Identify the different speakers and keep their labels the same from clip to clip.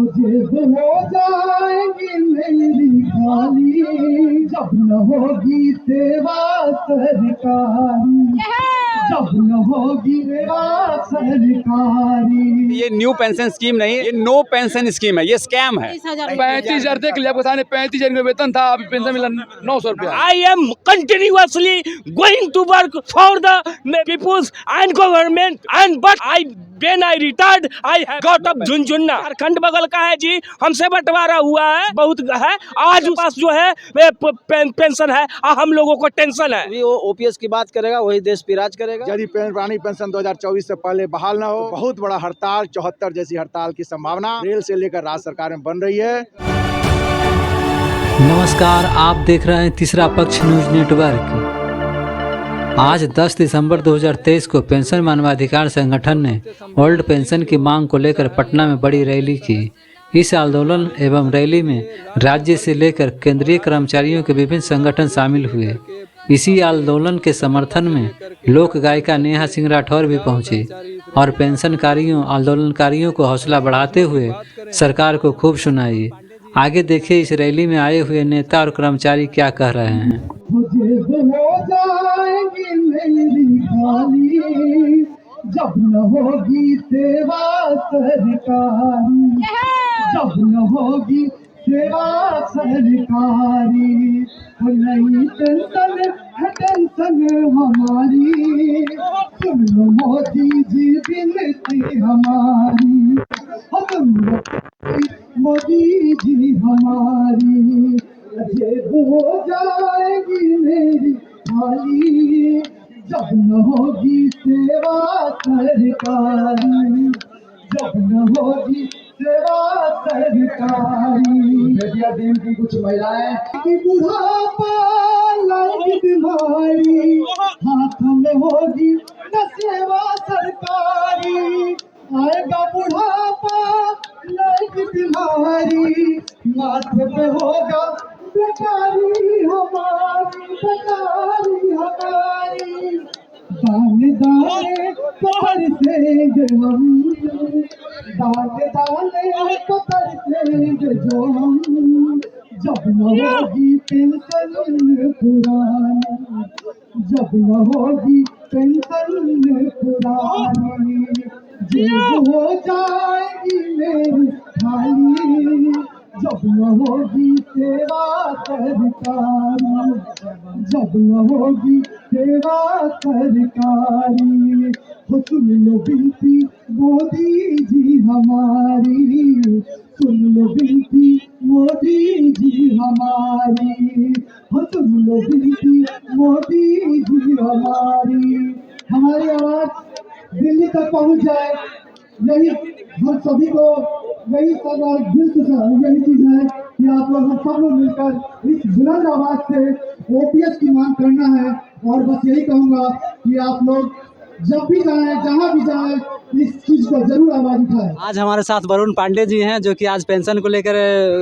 Speaker 1: मुझे हो जाएंगी मेरी खाली जब न होगी सेवा सरकारी, जब न होगी सेवा सरकारी।
Speaker 2: ये न्यू पेंशन स्कीम नहीं है, ये नो पेंशन स्कीम है, ये स्कैम है।
Speaker 3: 35,000 देख लिया, आपको सामने 35,000 का वेतन था, अभी पेंशन मिला 900 रुपया।
Speaker 4: I am continuously going to work for the peoples and government, and but when I retired, I have got up झुनझुना। Jharkhand बगल का है जी, हमसे बंटवारा हुआ है, बहुत है। आज पास जो है पेंशन है, हम लोगों को टेंशन है।
Speaker 5: अभी वो ओपीएस की बात करेगा, वही देश पे राज करेगा।
Speaker 6: यदि पुरानी पेंशन 2024 से पहले बहाल न हो, बहुत बड़ा हड़ताल, 74 जैसी हड़ताल की संभावना रेल से लेकर राज्य सरकार में बन रही है।
Speaker 7: नमस्कार, आप देख रहे हैं तीसरा पक्ष न्यूज नेटवर्क। आज 10 दिसंबर 2023 को पेंशन मानवाधिकार संगठन ने ओल्ड पेंशन की मांग को लेकर पटना में बड़ी रैली की। इस आंदोलन एवं रैली में राज्य से लेकर केंद्रीय कर्मचारियों के विभिन्न संगठन शामिल हुए। इसी आंदोलन के समर्थन में लोक गायिका नेहा सिंह राठौर भी पहुंची और पेंशनकारियों आंदोलनकारियों को हौसला बढ़ाते हुए सरकार को खूब सुनाई। आगे देखिए इस रैली में आए हुए नेता और कर्मचारी क्या कह रहे हैं।
Speaker 1: मुझे हो जाएंगी मेरी खाली जब न होगी सेवा सरकारी, जब न होगी सेवा सरकारी। नई पेंशन है टेंशन हमारी, सुन लो मोदी जी विनती हमारी, सुन लो मोदी जी हमारी। जेब हो जाएगी मेरी खाली जब न होगी सेवा सरकारी, जब न होगी सेवा सरकारी। बेटिया दिन की कुछ महिलाएं की बुढ़ापा लाएगी बीमारी, हाथों में होगी न सेवा सरकारी। आएगा बुढ़ापा लाएगी बीमारी, माथे पे होगा बेकारी हमारी, बेकारी हमारी। दाने दाने कबर से हम, दाने दाने कबर से जो हम, जब न होगी पेंशन पुरानी, जब न होगी पेंशन पुरानी। जेब हो जाएगी मेरी खाली जब न होगी सेवा सरकारी, जब न होगी सेवा सरकारी। हो सुन लो विनती मोदी जी हमारी, सुन लो विनती मोदी जी हमारी, हो सुन लो विनती मोदी जी हमारी। हमारी आवाज दिल्ली तक पहुंच जाए, यही हम सभी को, यही सब दिल से यही चीज है कि आप लोग हम सब लोग मिलकर इस बुलंद आवाज से ओपीएस की मांग करना है। और बस यही कहूंगा कि आप लोग जब भी जाएं, जहां भी जाएं, इस चीज को जरूर आवाज उठाएं।
Speaker 5: आज हमारे साथ वरुण पांडे जी हैं, जो कि आज पेंशन को लेकर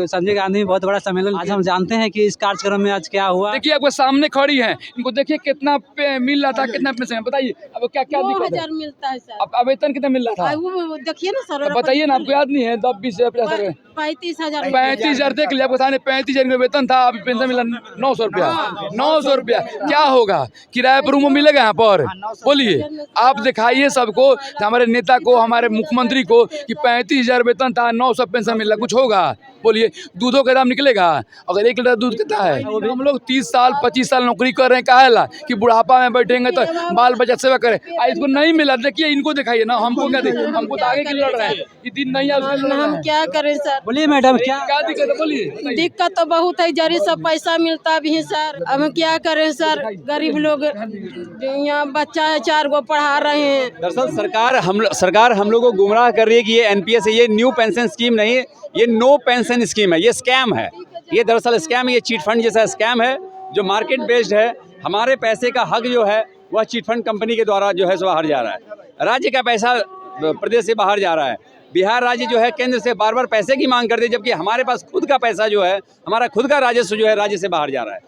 Speaker 5: संजय गांधी में बहुत बड़ा सम्मेलन। आज हम जानते हैं कि इस कार्यक्रम में आज क्या हुआ।
Speaker 3: देखिए आपको सामने खड़ी है, इनको देखिए कितना मिल रहा था, कितना पेंशन बताइए। अब क्या क्या दिक्कत है?
Speaker 8: मिलता है सर।
Speaker 3: अब वेतन कितना मिल रहा था?
Speaker 8: वो देखिए ना सर,
Speaker 3: बताइए ना, आपको याद नहीं है? 20-50
Speaker 8: 35,000
Speaker 3: 35,000 देख लिया, आपको सामने 35,000 का वेतन था, अभी पेंशन मिला 900 रुपया। 900 रुपया क्या होगा? किराए पर रूम मिलेगा यहाँ पर? बोलिए, आप दिखाइए सबको, हमारे नेता को, हमारे मुख्यमंत्री को कि 35,000 वेतन था, 900 पेंशन मिला, कुछ होगा? बोलिए, दूधों का दाम निकलेगा? अगर 1 लीटर दूध कितना है? हम लोग 30 साल 25 साल नौकरी कर रहे हैं, काहे ला कि बुढ़ापा में बैठेंगे तो बाल बच्चा सेवा करें। इसको नहीं मिला, देखिए इनको दिखाइए ना, हमको क्या देखिए, हमको तो आगे के लड़ रहे हैं, ये दिन नहीं है।
Speaker 8: हम क्या करें सर?
Speaker 5: बोलिए मैडम, क्या
Speaker 3: दिक्कत है? बोलिए।
Speaker 8: दिक्कत तो बहुत है, जरी सब पैसा मिलता भी है सर, अब क्या करें सर? गरीब लोग यहाँ बच्चा 4 को पढ़ा रहे हैं।
Speaker 2: दरअसल सरकार हम लोगों को गुमराह कर रही है कि ये एनपीएस है, ये न्यू पेंशन स्कीम नहीं है, ये नो पेंशन स्कीम है, ये स्कैम है। ये दरअसल स्कैम है, ये चीट फंड जैसा स्कैम है जो मार्केट बेस्ड है। हमारे पैसे का हक जो है वह चीट फंड कंपनी के द्वारा जो है सो बाहर जा रहा है। राज्य का पैसा प्रदेश से बाहर जा रहा है। बिहार राज्य जो है केंद्र से बार बार पैसे की मांग करती है, जबकि हमारे पास खुद का पैसा जो है, हमारा खुद का राजस्व जो है राज्य से बाहर जा रहा है।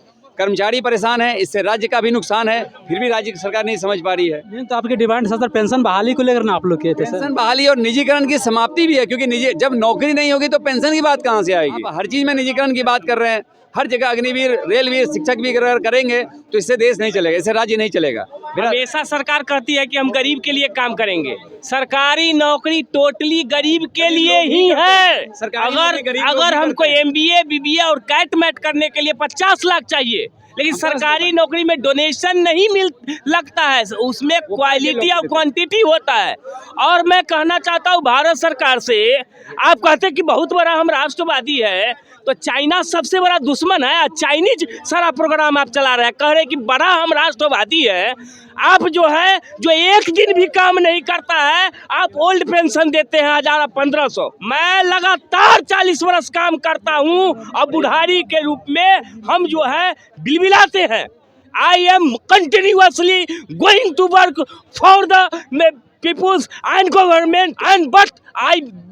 Speaker 2: कर्मचारी परेशान है, इससे राज्य का भी नुकसान है, फिर भी राज्य सरकार नहीं समझ पा रही है।
Speaker 5: नहीं तो आपकी डिमांड सर पेंशन बहाली को लेकर ना आप लोग किए थे सर।
Speaker 2: पेंशन बहाली और निजीकरण की समाप्ति भी है, क्योंकि निजी जब नौकरी नहीं होगी तो पेंशन की बात कहाँ से आएगी। आप हर चीज में निजीकरण की बात कर रहे हैं, हर जगह अग्निवीर, रेलवीर, शिक्षक भी अगर करेंगे तो इससे देश नहीं चलेगा, इससे राज्य नहीं चलेगा।
Speaker 4: हमेशा सरकार कहती है कि हम गरीब के लिए काम करेंगे। सरकारी नौकरी टोटली गरीब के लिए ही है। अगर हमको MBA, BBA और कैट मैट करने के लिए 50 लाख चाहिए, लेकिन सरकारी नौकरी में डोनेशन नहीं लगता है, उसमें क्वालिटी और क्वांटिटी होता है। और मैं कहना चाहता हूँ भारत सरकार से, आप कहते हैं कि बहुत बड़ा हम राष्ट्रवादी है, तो चाइना सबसे बड़ा दुश्मन है। चाइनीज सारा प्रोग्राम आप चला रहे हैं, कह रहे हैं कि बड़ा हम राष्ट्रवादी है। आप जो है जो एक दिन भी काम नहीं करता है, आप ओल्ड पेंशन देते हैं 1500। मैं लगातार 40 वर्ष काम करता हूं और बुढ़ारी के रूप में हम जो है बिलबिलाते हैं। I am continuously going to work for the peoples and government, and but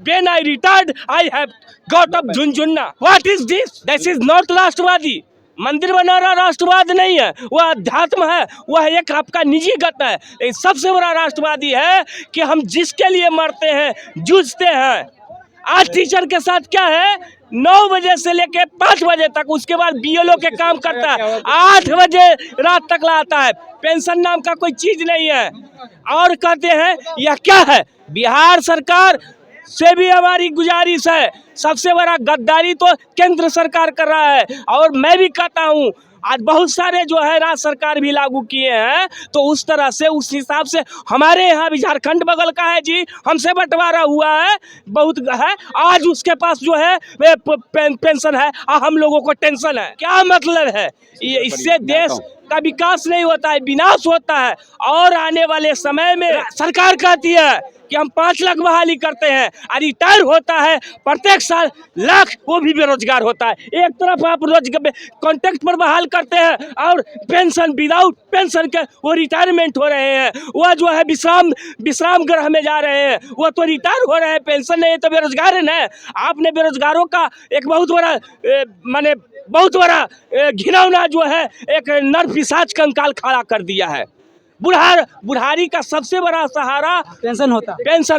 Speaker 4: when I retired I have got up झुनझुना। What is this? This is not राष्ट्रवादी। मंदिर बनाना राष्ट्रवाद नहीं है, वह अध्यात्म है, वह एक आपका निजी गत है। लेकिन सबसे बड़ा राष्ट्रवादी है कि हम जिसके लिए मरते हैं, जूझते हैं। आज टीचर के साथ क्या है, 9 बजे से लेके 5 बजे तक, उसके बाद BLO के काम करता है, 8 बजे रात तक लाता है। पेंशन नाम का कोई चीज नहीं है। और कहते हैं यह क्या है। बिहार सरकार से भी हमारी गुजारिश है, सबसे बड़ा गद्दारी तो केंद्र सरकार कर रहा है। और मैं भी कहता हूँ आज बहुत सारे जो है राज्य सरकार भी लागू किए हैं, तो उस तरह से उस हिसाब से हमारे यहाँ भी, झारखंड बगल का है जी, हमसे बंटवारा हुआ है, बहुत है। आज उसके पास जो है पेंशन है और हम लोगों को टेंशन है। क्या मतलब है? इससे देश का विकास नहीं होता है, विनाश होता है। और आने वाले समय में सरकार कहती है कि हम 5 लाख बहाली करते हैं, और रिटायर होता है प्रत्येक साल लाख, वो भी बेरोजगार होता है। एक तरफ आप रोजगार कॉन्ट्रैक्ट पर बहाल करते हैं और पेंशन विदाउट पेंशन के वो रिटायरमेंट हो रहे हैं, वह जो है विश्राम गृह में जा रहे हैं, वो तो रिटायर हो रहे हैं, पेंशन नहीं है तो बेरोजगार है ना। आपने बेरोजगारों का एक बहुत बड़ा घिनौना जो है एक नरपिशाच कंकाल खड़ा कर दिया है। बुढ़ारी का सबसे बड़ा सहारा
Speaker 5: पेंशन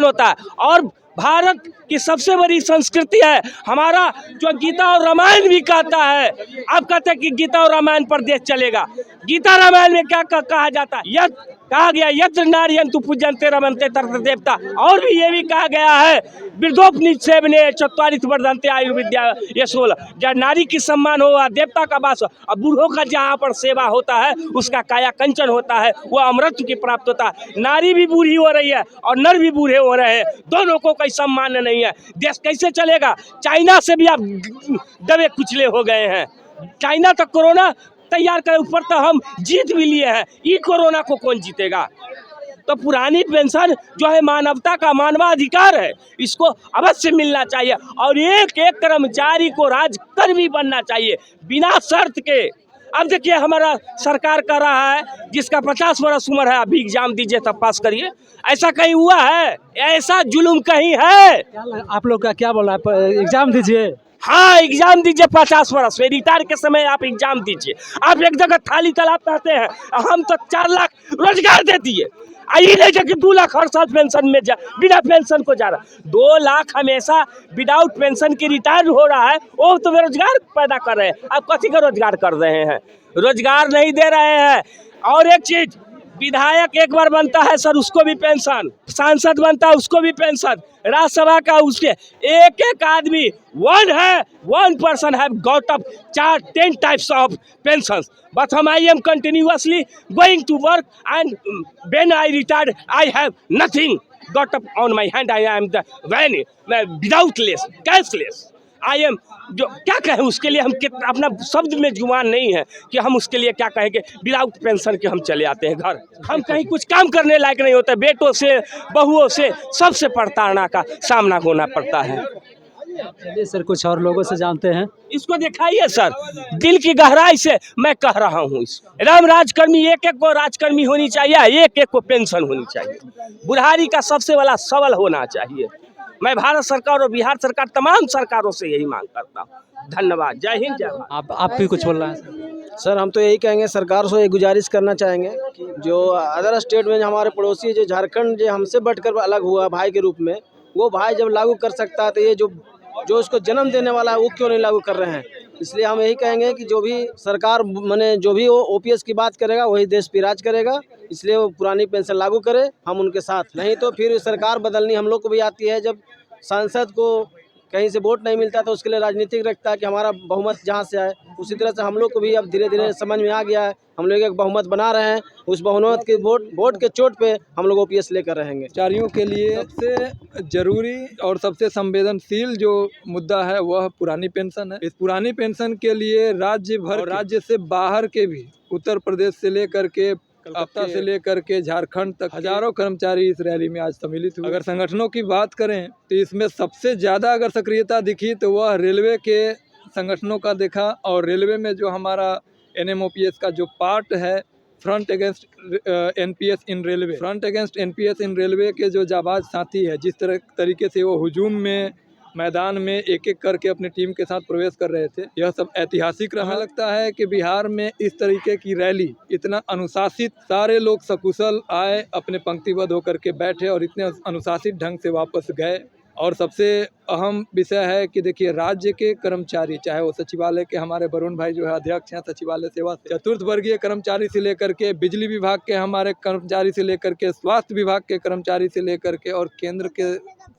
Speaker 5: होता है। और भारत की सबसे बड़ी संस्कृति है हमारा, जो गीता और रामायण भी कहता है। आप कहते हैं कि गीता और रामायण पर देश चलेगा। गीता रामायण में क्या कहा जाता है? यद कहा गया यत्र नार्यन्तु पूज्यन्ते रमन्ते तत्र देवता। और भी ये भी कहा गया है वृद्धोपनिषेवने चत्वारित वर्धन्ते आयुर्विद्या यशोल। जब नारी की सम्मान हो, देवता का वास हो। अब बूढ़ों का जहाँ पर सेवा होता है, उसका काया कंचन होता है, वह अमृत की प्राप्त होता है। नारी भी बूढ़ी हो रही है और नर भी बूढ़े हो रहे हैं, दोनों को कोई सम्मान नहीं है। देश कैसे चलेगा? चाइना से भी आप दबे कुचले हो गए हैं। चाइना तो कोरोना तैयार करे, ऊपर तो हम जीत भी लिए हैं, ये कोरोना को कौन जीतेगा? तो पुरानी पेंशन जो है मानवता का मानवाधिकार है, इसको अवश्य मिलना चाहिए। और एक एक कर्मचारी को राजकर्मी बनना चाहिए बिना शर्त के। अब देखिए हमारा सरकार कर रहा है जिसका 50 वर्ष उम्र है, अभी एग्जाम दीजिए तब पास करिए। ऐसा कहीं हुआ है? ऐसा जुल्म कहीं है? आप लोग का क्या बोला है, एग्जाम दीजिए?
Speaker 4: हाँ, एग्जाम दीजिए 50 वर्ष में, रिटायर के समय आप एग्जाम दीजिए। आप एक जगह थाली तालाब कहते हैं, हम तो 4 लाख रोजगार दे दिए। आई नहीं कि 2 लाख हर साल पेंशन में बिना पेंशन को जा रहा। 2 लाख हमेशा विदाउट पेंशन की रिटायर हो रहा है, वो तो बेरोजगार पैदा कर रहे हैं। आप कथी का रोजगार कर रहे हैं? रोजगार नहीं दे रहे हैं। और एक चीज, विधायक एक बार बनता है सर, उसको भी पेंशन, सांसद बनता है उसको भी पेंशन, राज्यसभा का उसके एक आदमी one person have got up 10 types of pensions, but I am continuously going to work, and when I retired I have nothing got up on my hand. I am the without less, cashless. I am जो क्या कहें उसके लिए, हम अपना शब्द में जुबान नहीं है कि हम उसके लिए क्या कहेंगे। विदाउट पेंशन के हम चले आते हैं घर, हम कहीं कुछ काम करने लायक नहीं होते। बेटों से, बहुओं से, सबसे प्रताड़ना का सामना होना पड़ता है।
Speaker 5: चलिए सर, कुछ और लोगों से जानते हैं।
Speaker 4: इसको दिखाइए सर, दिल की गहराई से मैं कह रहा हूँ। राम राजकर्मी एक को राजकर्मी होनी चाहिए, एक को पेंशन होनी चाहिए। बुढ़ारी का सबसे बड़ा सबल होना चाहिए।
Speaker 5: मैं भारत सरकार और बिहार सरकार तमाम सरकारों से यही मांग करता हूँ। धन्यवाद। जय हिंद जय भारत।
Speaker 7: आप भी कुछ बोल रहे हैं
Speaker 9: सर हम तो यही कहेंगे, सरकार से एक गुजारिश करना चाहेंगे कि जो अदर स्टेट में हमारे पड़ोसी जो झारखंड जो हमसे बढ़कर अलग हुआ भाई के रूप में, वो भाई जब लागू कर सकता है तो ये जो उसको जन्म देने वाला है वो क्यों नहीं लागू कर रहे हैं। इसलिए हम यही कहेंगे कि जो भी सरकार माने जो भी वो ओपीएस की बात करेगा वही देश पे राज करेगा, इसलिए वो पुरानी पेंशन लागू करे, हम उनके साथ। नहीं तो फिर सरकार बदलनी हम लोग को भी आती है, जब सांसद को कहीं से वोट नहीं मिलता तो उसके लिए राजनीतिक रखता है कि हमारा बहुमत जहाँ से आए। उसी तरह से हम लोग को भी अब धीरे धीरे समझ में आ गया है, हम लोग एक बहुमत बना रहे हैं, उस बहुमत के वोट के चोट पे हम लोग ओपीएस लेकर रहेंगे।
Speaker 10: कर्मचारियों के लिए सबसे जरूरी और सबसे संवेदनशील जो मुद्दा है वह पुरानी पेंशन है। इस पुरानी पेंशन के लिए राज्य भर और राज्य से बाहर के भी, उत्तर प्रदेश से लेकर के कलकत्ता से लेकर के झारखंड तक हजारों कर्मचारी इस रैली में आज सम्मिलित हुए। अगर संगठनों की बात करें तो इसमें सबसे ज़्यादा अगर सक्रियता दिखी तो वह रेलवे के संगठनों का देखा। और रेलवे में जो हमारा NMOPS का जो पार्ट है, फ्रंट अगेंस्ट NPS इन रेलवे, फ्रंट अगेंस्ट NPS इन रेलवे के जो जाबाज साथी है, जिस तरीके से वो हुजूम में मैदान में एक एक करके अपनी टीम के साथ प्रवेश कर रहे थे, यह सब ऐतिहासिक रहा। लगता है कि बिहार में इस तरीके की रैली इतना अनुशासित, सारे लोग सकुशल आए, अपने पंक्तिबद्ध होकर के बैठे और इतने अनुशासित ढंग से वापस गए। और सबसे अहम विषय है कि देखिए, राज्य के कर्मचारी, चाहे वो सचिवालय के हमारे वरुण भाई जो है अध्यक्ष हैं सचिवालय सेवा से, चतुर्थ वर्गीय कर्मचारी से लेकर के बिजली विभाग के हमारे कर्मचारी से लेकर के स्वास्थ्य विभाग के कर्मचारी से लेकर के, और केंद्र के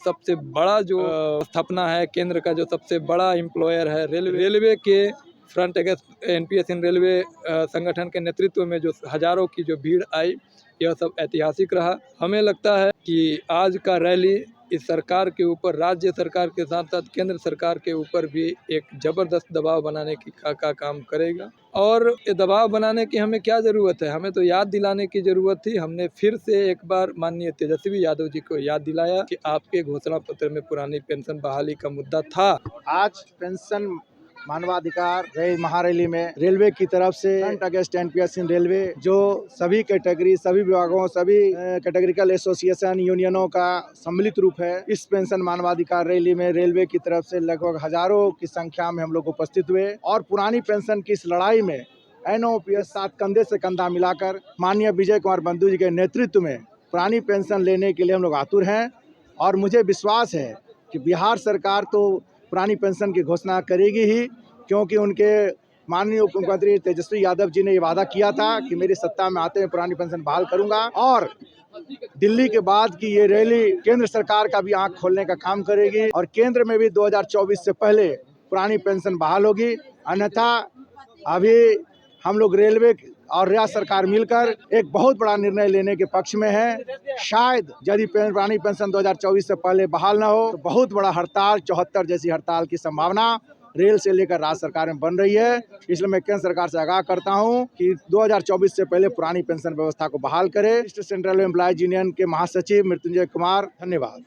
Speaker 10: सबसे बड़ा जो स्थापना है, केंद्र का जो सबसे बड़ा एम्प्लॉयर है रेलवे के फ्रंट अगेंस्ट NPS इन रेलवे संगठन के नेतृत्व में जो हजारों की जो भीड़ आई, यह सब ऐतिहासिक रहा। हमें लगता है कि आज का रैली इस सरकार के ऊपर, राज्य सरकार के साथ साथ केंद्र सरकार के ऊपर भी एक ज़बरदस्त दबाव बनाने का काम करेगा। और ये दबाव बनाने की हमें क्या ज़रूरत है, हमें तो याद दिलाने की ज़रूरत थी। हमने फिर से एक बार माननीय तेजस्वी यादव जी को याद दिलाया कि आपके घोषणा पत्र में पुरानी पेंशन बहाली का मुद्दा था।
Speaker 6: आज पेंशन मानवाधिकार महारैली में रेलवे की तरफ से फ्रंट अगेंस्ट NPS इन रेलवे, जो सभी कैटेगरी, सभी विभागों, सभी कैटेगरिकल एसोसिएशन, यूनियनों का सम्मिलित रूप है, इस पेंशन मानवाधिकार रैली में रेलवे की तरफ से लगभग हजारों की संख्या में हम लोग उपस्थित हुए। और पुरानी पेंशन की इस लड़ाई में NOPS साथ कंधे से कंधा मिलाकर माननीय विजय कुमार बंधु जी के नेतृत्व में पुरानी पेंशन लेने के लिए हम लोग आतुर हैं। और मुझे विश्वास है कि बिहार सरकार तो पुरानी पेंशन की घोषणा करेगी ही, क्योंकि उनके माननीय उप मुख्यमंत्री तेजस्वी यादव जी ने ये वादा किया था कि मेरी सत्ता में आते हुए पुरानी पेंशन बहाल करूंगा। और दिल्ली के बाद की ये रैली केंद्र सरकार का भी आंख खोलने का काम करेगी, और केंद्र में भी 2024 से पहले पुरानी पेंशन बहाल होगी। अन्यथा अभी हम लोग रेलवे और राज्य सरकार मिलकर एक बहुत बड़ा निर्णय लेने के पक्ष में है। शायद यदि पुरानी पेंशन 2024 से पहले बहाल न हो तो बहुत बड़ा हड़ताल, 74 जैसी हड़ताल की संभावना रेल से लेकर राज्य सरकार में बन रही है। इसलिए मैं केंद्र सरकार से आगाह करता हूं कि 2024 से पहले पुरानी पेंशन व्यवस्था को बहाल करे। सेंट्रल एम्प्लॉयज यूनियन के महासचिव मृत्युंजय कुमार, धन्यवाद।